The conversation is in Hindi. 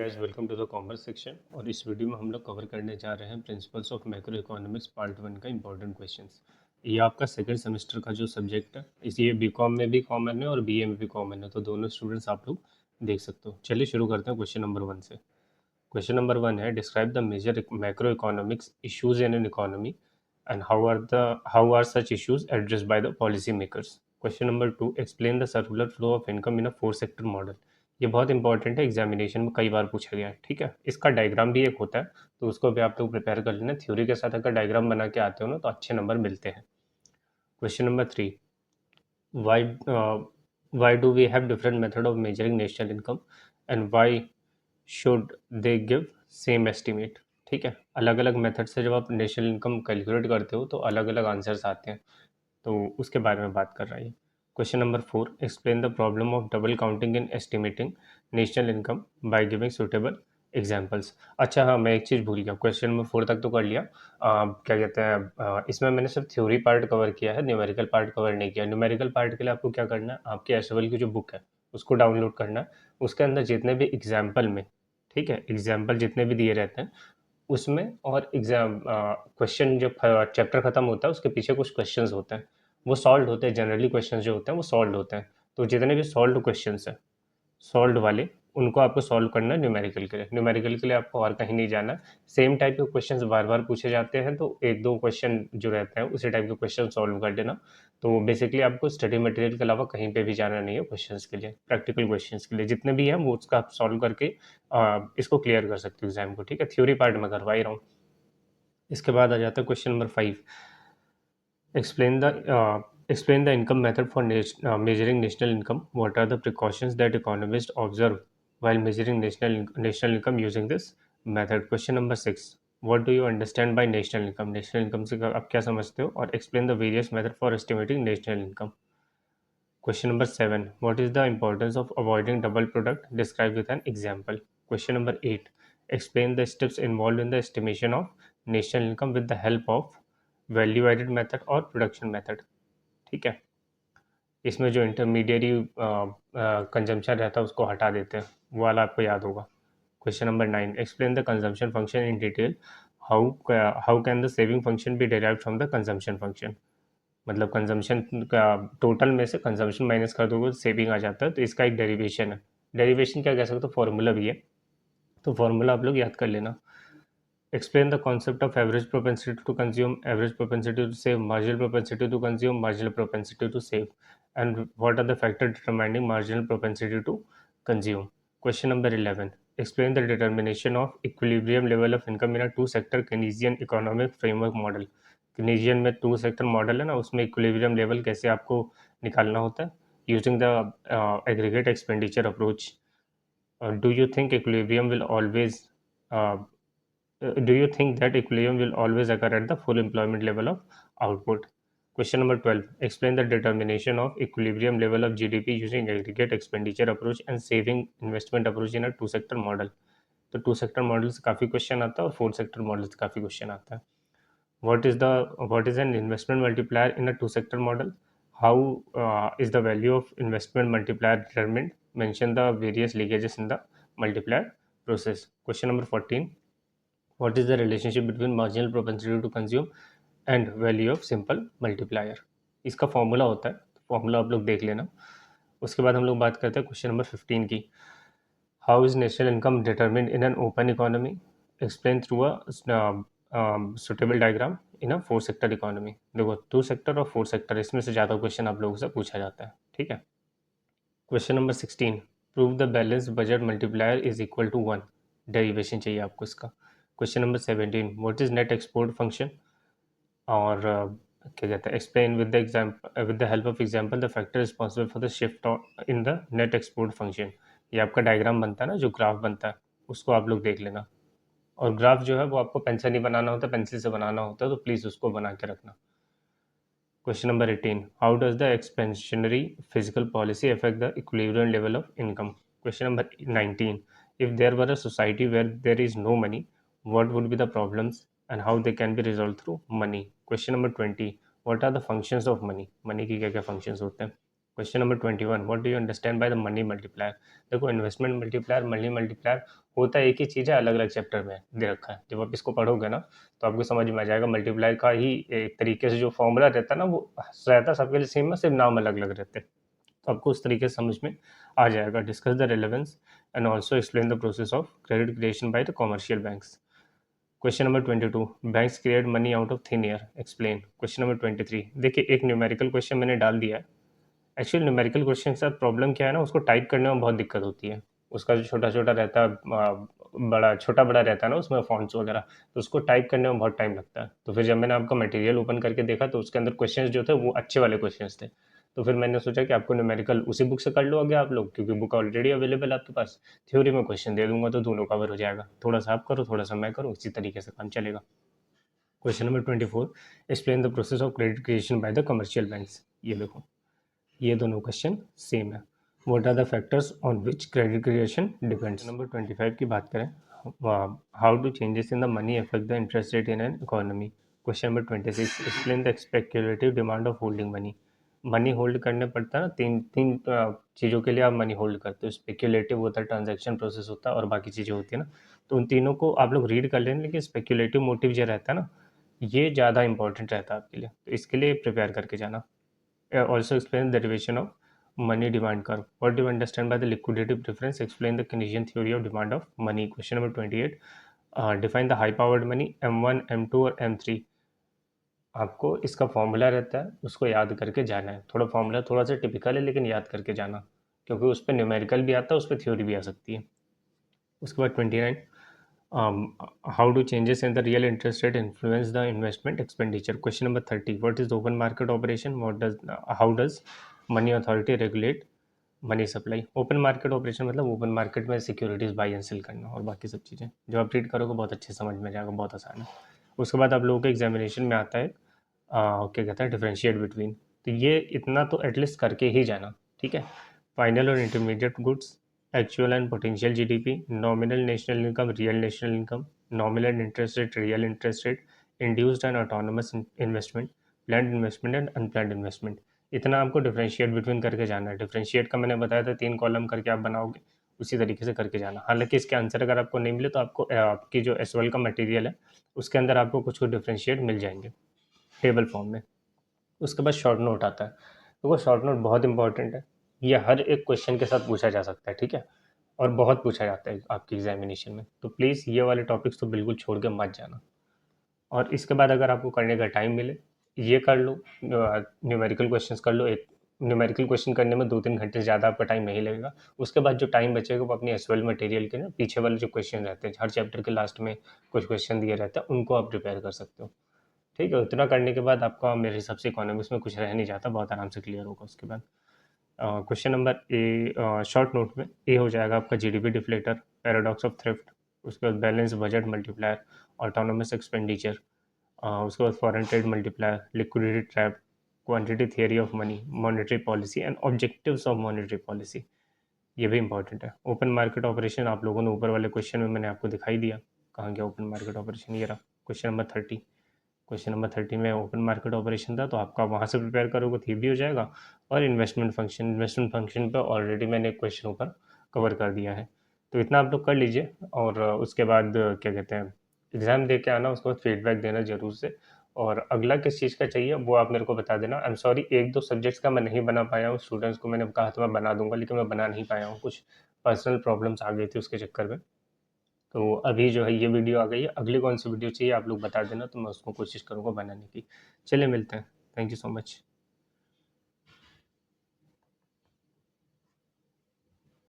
Guys, welcome to the commerce section. और इस वीडियो में हम लोग कवर करने जा रहे हैं principles of macro economics part 1 का इंपॉर्टेंट क्वेश्चंस। ये आपका सेकंड सेमेस्टर का जो सब्जेक्ट है, इसी बीकॉम में भी कॉमन है और बीए में भी कॉमन है, तो दोनों स्टूडेंट्स आप लोग देख सकते हो। चलिए शुरू करते हैं क्वेश्चन नंबर 1 से। क्वेश्चन नंबर 1 है, describe the major macro economics issues in an economy and how are such issues addressed by the policy makers. Question number 2, explain the circular flow of income in a 4 sector model. ये बहुत इंपॉर्टेंट है, एग्जामिनेशन में कई बार पूछा गया है। ठीक है, इसका डायग्राम भी एक होता है, तो उसको भी आप लोग प्रिपेयर कर लेना। थ्योरी के साथ अगर डायग्राम बना के आते हो ना, तो अच्छे नंबर मिलते हैं। Question number 3, why why do we have different method of measuring national income and why should they give same estimate. ठीक है, अलग अलग मेथड से जब आप नेशनल इनकम कैलकुलेट करते हो तो अलग अलग आंसर्स आते हैं, तो उसके बारे में बात कर रहा है। Question number 4, explain the problem of double counting in estimating national income by giving suitable examples. अच्छा हाँ, मैं एक चीज़ भूल गया, क्वेश्चन नंबर 4 तक तो कर लिया। क्या कहते हैं, इसमें मैंने सिर्फ थ्योरी पार्ट कवर किया है, न्यूमेरिकल पार्ट कवर नहीं किया। न्यूमेरिकल पार्ट के लिए आपको क्या करना है, आपकी एसएबल की जो बुक है उसको डाउनलोड करना है। उसके अंदर जितने भी एग्जाम्पल में, ठीक है, एग्जाम्पल जितने भी दिए रहते हैं उसमें, और एग्जाम क्वेश्चन जब चैप्टर खत्म होता है उसके पीछे कुछ क्वेश्चंस होते हैं, वो सॉल्व होते हैं। जनरली क्वेश्चन जो होते हैं वो सॉल्व होते हैं, तो जितने भी सॉल्व क्वेश्चंस हैं, सॉल्व वाले, उनको आपको सॉल्व करना है न्यूमेरिकल के लिए। न्यूमेरिकल के लिए आपको और कहीं नहीं जाना। सेम टाइप के क्वेश्चंस बार बार पूछे जाते हैं, तो एक दो क्वेश्चन जो रहते हैं उसी टाइप के क्वेश्चन सॉल्व कर देना। तो बेसिकली आपको स्टडी मटेरियल के अलावा कहीं पे भी जाना नहीं है क्वेश्चंस के लिए। प्रैक्टिकल क्वेश्चंस के लिए जितने भी हैं वो उसका आप सॉल्व करके इसको क्लियर कर सकते हो एग्जाम को। ठीक है, थ्योरी पार्ट में करवा ही रहा हूँ। इसके बाद आ जाता है question number 5, explain the explain the income method for measuring national income. What are the precautions that economists observe while measuring national income using this method? Question number 6, what do you understand by national income? National income से आप क्या समझते हो? और explain the various method for estimating national income. Question number 7, what is the importance of avoiding double product? Describe with an example. Question number 8, explain the steps involved in the estimation of national income with the help of value added method और प्रोडक्शन मेथड। ठीक है, इसमें जो इंटरमीडिएरी कंजम्पशन रहता है उसको हटा देते हैं, वो वाला आपको याद होगा। Question number 9, explain the consumption function in detail. How can the saving function be derived from the consumption function. मतलब कंजम्पशन का टोटल में से कंजम्पशन माइनस कर दोगे तो सेविंग आ जाता है, तो इसका एक डेरिवेशन है। डेरिवेशन क्या कह सकते हो, फॉर्मूला भी है, तो फॉर्मूला आप लोग याद कर लेना। Explain the concept of average propensity to consume, average propensity to save, marginal propensity to consume, marginal propensity to save, and what are the factors determining marginal propensity to consume. Question number 11. Explain the determination of equilibrium level of income in a two-sector Keynesian economic framework model. Keynesian में टू सेक्टर मॉडल है ना, उसमें इक्विलिब्रियम लेवल कैसे आपको निकालना होता है using the aggregate expenditure approach. Do you think equilibrium will always do you think that equilibrium will always occur at the full employment level of output? Question number 12. Explain the determination of equilibrium level of GDP using aggregate expenditure approach and saving investment approach in a two sector model. तो टू सेक्टर मॉडल से काफ़ी क्वेश्चन आता है और फोर सेक्टर मॉडल से काफ़ी क्वेश्चन आता है. What is an investment multiplier in a two sector model? How is the value of investment multiplier determined? Mention the various leakages in the multiplier process. Question number 14. What is the relationship between marginal propensity to consume and value of simple multiplier? इसका फॉर्मूला होता है, फॉर्मूला आप लोग देख लेना. उसके बाद हम लोग बात करते हैं क्वेश्चन नंबर 15 की. How is national income determined in an open economy? Explain through a suitable diagram in a four sector economy. देखो, टू सेक्टर और फोर सेक्टर, इसमें से ज़्यादा क्वेश्चन आप लोगों से पूछा जाता है. ठीक है. Question number 16, prove the balance budget multiplier is equal to 1. Derivation चाहिए आपको इसका. Question number 17, what is net export function? और क्या कहते हैं, explain with the example, with the help of example the factor responsible for the shift in the net export function. ये आपका डायग्राम बनता है ना, जो ग्राफ बनता है, उसको आप लोग देख लेना. और ग्राफ जो है वो आपको पेन से नहीं बनाना होता, पेंसिल से बनाना होता है, तो प्लीज़ उसको बना के रखना. Question number 18. How does the expansionary fiscal policy affect the equilibrium level of income? Question number 19. If there were a society where there is no money, what would be the problems and how they can be resolved through money? Question number 20. What are the functions of money? Money की क्या क्या functions होते हैं? Question number 21, what do you understand by the money multiplier. देखो इन्वेस्टमेंट मल्टीप्लायर, मनी मल्टीप्लायर होता है एक ही चीज़ है, अलग अलग चैप्टर में दे रखा है। जब आप इसको पढ़ोगे ना तो आपको समझ में आ जाएगा। मल्टीप्लायर का ही एक तरीके से जो फॉर्मूला रहता है ना, वो रहता सबके लिए सेम है, सिर्फ नाम अलग अलग रहते हैं। तो आपको उस तरीके से समझ में आ जाएगा। Discuss the relevance and also explain the process of credit creation by the commercial banks. Question number 22, banks create money out of thin air, explain. Question number 23, देखिए एक न्यूमेरिकल क्वेश्चन मैंने डाल दिया है। एक्चुअली न्यूमेरिकल क्वेश्चन के साथ प्रॉब्लम क्या है ना, उसको टाइप करने में बहुत दिक्कत होती है। उसका जो छोटा छोटा रहता है, बड़ा छोटा बड़ा रहता है ना उसमें फॉन्ट्स वगैरह, तो उसको टाइप करने में बहुत टाइम लगता है। तो फिर जब मैंने आपका मटेरियल ओपन करके देखा तो उसके अंदर क्वेश्चंस जो थे वो अच्छे वाले क्वेश्चंस थे। तो फिर मैंने सोचा कि आपको न्यूमेरिकल उसी बुक से कर लो आगे आप लोग, क्योंकि बुक ऑलरेडी अवेलेबल है आपके पास। थ्योरी में क्वेश्चन दे दूंगा तो दोनों कवर हो जाएगा। थोड़ा सा आप करो, थोड़ा सा मैं करूँ, इसी तरीके से काम चलेगा। Question number 24, explain the process of credit creation by the commercial banks. ये देखो, ये दोनों क्वेश्चन सेम है। What are the factors on which credit creation depends. Number 25 की बात करें, how do changes in the money affect the interest rate in an economy. Question number 26, explain the speculative demand of holding money. Money hold करने पड़ता है ना, तीन तीन चीज़ों के लिए आप मनी होल्ड करते हो। स्पेक्यूलेटिव होता है, ट्रांजैक्शन प्रोसेस होता है, और बाकी चीज़ें होती है ना। तो उन तीनों को आप लोग रीड कर लें, लेकिन स्पेक्यूलेटिव मोटिव जो रहता है ना, ये ज़्यादा इंपॉर्टेंट रहता है आपके लिए, तो इसके लिए प्रिपेयर करके जाना। Also explain the derivation of money demand curve. What do you understand by the liquidity preference? Explain the Keynesian theory of demand of money. Question number 28. Define the high powered money M1, M2 और M3. आपको इसका फॉर्मूला रहता है, उसको याद करके जाना है। थोड़ा फॉर्मूला थोड़ा सा टिपिकल है, लेकिन याद करके जाना, क्योंकि उस पर न्यूमेरिकल भी आता है, उस पर थ्योरी भी आ सकती है। उसके बाद 29, how do changes in the real interest rate influence the investment expenditure. Question number 30, what is the open market operation, how does money authority regulate money supply. Open market operation मतलब ओपन मार्केट में सिक्योरिटीज बाई एंड सेल करना, और बाकी सब चीज़ें जो आप रीड करोगे बहुत अच्छे समझ में जाएगा, बहुत आसान है। उसके बाद आप लोगों के एग्जामिनेशन में आता है क्या कहता है, डिफरेंशिएट बिटवीन। तो ये इतना तो एटलीस्ट करके ही जाना, ठीक है। फाइनल और intermediate goods, actual and potential GDP, nominal national income, real national income, nominal interest rate, real interest rate, induced and autonomous investment, planned investment and unplanned investment. इतना आपको डिफरेंशिएट बिटवीन करके जाना है। डिफरेंशिएट का मैंने बताया था 3 कॉलम करके आप बनाओगे, उसी तरीके से करके जाना। हालांकि इसके आंसर अगर आपको नहीं मिले तो आपको आपकी जो एसवाल का मटेरियल है उसके अंदर आपको कुछ कुछ डिफरेंशिएट मिल जाएंगे टेबल फॉर्म में। उसके बाद शॉर्ट नोट आता है, तो वो शॉर्ट नोट बहुत इंपॉर्टेंट है। ये हर एक क्वेश्चन के साथ पूछा जा सकता है, ठीक है, और बहुत पूछा जाता है आपकी एग्जामिनेशन में। तो प्लीज़ ये वाले टॉपिक्स तो बिल्कुल छोड़ के मत जाना। और इसके बाद अगर आपको करने का टाइम मिले, ये कर लो, न्यूमेरिकल क्वेश्चंस कर लो। एक न्यूमेरिकल क्वेश्चन करने में 2-3 घंटे से ज़्यादा आपका टाइम नहीं लगेगा। उसके बाद जो टाइम बचेगा वो अपनी एसवाल मटेरियल के ना पीछे वाले जो क्वेश्चन रहते हैं, हर चैप्टर के लास्ट में कुछ क्वेश्चन दिए रहते हैं, उनको आप प्रिपेयर कर सकते हो, ठीक है। उतना करने के बाद आपका मेरे हिसाब से इकोनॉमिक्स में कुछ रह नहीं जाता, बहुत आराम से क्लियर होगा। उसके बाद question number A, short note में ए हो जाएगा आपका GDP deflator, paradox of thrift. उसके बाद balance budget multiplier, autonomous expenditure, उसके बाद foreign trade multiplier, liquidity trap, quantity theory of money, monetary policy and objectives of monetary policy. ये भी इंपॉर्टेंट है। ओपन मार्केट ऑपरेशन आप लोगों ने ऊपर वाले क्वेश्चन में मैंने आपको दिखाई दिया, कहाँ गया ओपन मार्केट ऑपरेशन, ये रहा क्वेश्चन नंबर 30। क्वेश्चन नंबर 30 में ओपन मार्केट ऑपरेशन था, तो आपका वहाँ से प्रिपेयर करोगे तो ये भी हो जाएगा। और इन्वेस्टमेंट फंक्शन पे ऑलरेडी मैंने एक क्वेश्चन ऊपर कवर कर दिया है। तो इतना आप लोग कर लीजिए, और उसके बाद क्या कहते हैं, एग्ज़ाम दे के आना, उसके बाद फीडबैक देना ज़रूर से। और अगला किस चीज़ का चाहिए वो आप मेरे को बता देना। आई एम सॉरी, 1-2 सब्जेक्ट्स का मैं नहीं बना पाया हूँ। स्टूडेंट्स को मैंने कहा था मैं बना दूंगा, लेकिन मैं बना नहीं पाया हूँ, कुछ पर्सनल प्रॉब्लम्स आ गई थी उसके चक्कर में। तो अभी जो है ये वीडियो आ गई है, अगली कौन सी वीडियो चाहिए आप लोग बता देना, तो मैं उसको कोशिश करूँगा बनाने की। चलिए मिलते हैं, थैंक यू सो मच।